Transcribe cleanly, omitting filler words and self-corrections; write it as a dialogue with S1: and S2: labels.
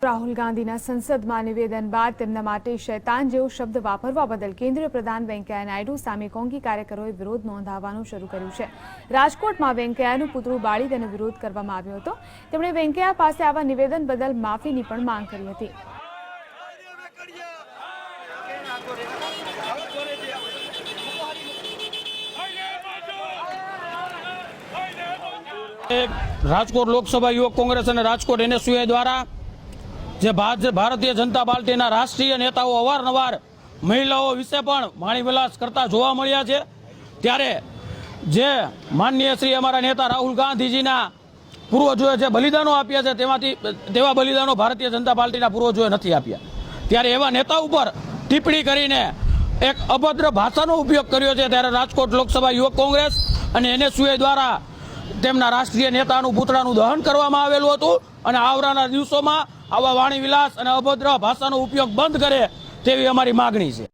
S1: રાહુલ ગાંધીના સંસદમાં નિવેદન બાદ તેમના માટે શૈતાન જેવો શબ્દ વાપરવા બદલ કેન્દ્રીય પ્રધાન વેંકૈયા નાયડુ સામે કોંગી કાર્યકરોએ વિરોધ નોંધાવવાનું શરૂ કર્યું છે। રાજકોટમાં વેંકૈયાનું પુતળું બાળી તેનો વિરોધ કરવામાં આવ્યો હતો। તેમણે વેંકૈયા પાસે આવા નિવેદન બદલ માફીની પણ માંગ કરી હતી।
S2: રાજકોટ લોકસભા યુવક કોંગ્રેસ અને રાજકોટ NSUI દ્વારા જે ભારતીય જનતા પાર્ટીના રાષ્ટ્રીય નેતાઓ અવારનવાર મહિલાઓ વિશે પણ વાણીવિલાસ કરતા જોવા મળ્યા છે, ત્યારે જે માનનીય શ્રી અમારા નેતા રાહુલ ગાંધીજીના પૂર્વજોએ જે બલિદાનો આપ્યા છે તેવા બલિદાનો ભારતીય જનતા પાર્ટીના પૂર્વજોએ નથી આપ્યા। ત્યારે એવા નેતા ઉપર ટિપ્પણી કરીને એક અભદ્ર ભાષાનો ઉપયોગ કર્યો છે। ત્યારે રાજકોટ લોકસભા યુવક કોંગ્રેસ અને NSUI દ્વારા તેમના રાષ્ટ્રીય નેતાનું પૂતળાનું દહન કરવામાં આવેલું હતું અને આવનારા દિવસોમાં આવા વાણીવિલાસ અને અભદ્ર ભાષાનો ઉપયોગ બંધ કરે તેવી અમારી માગણી છે।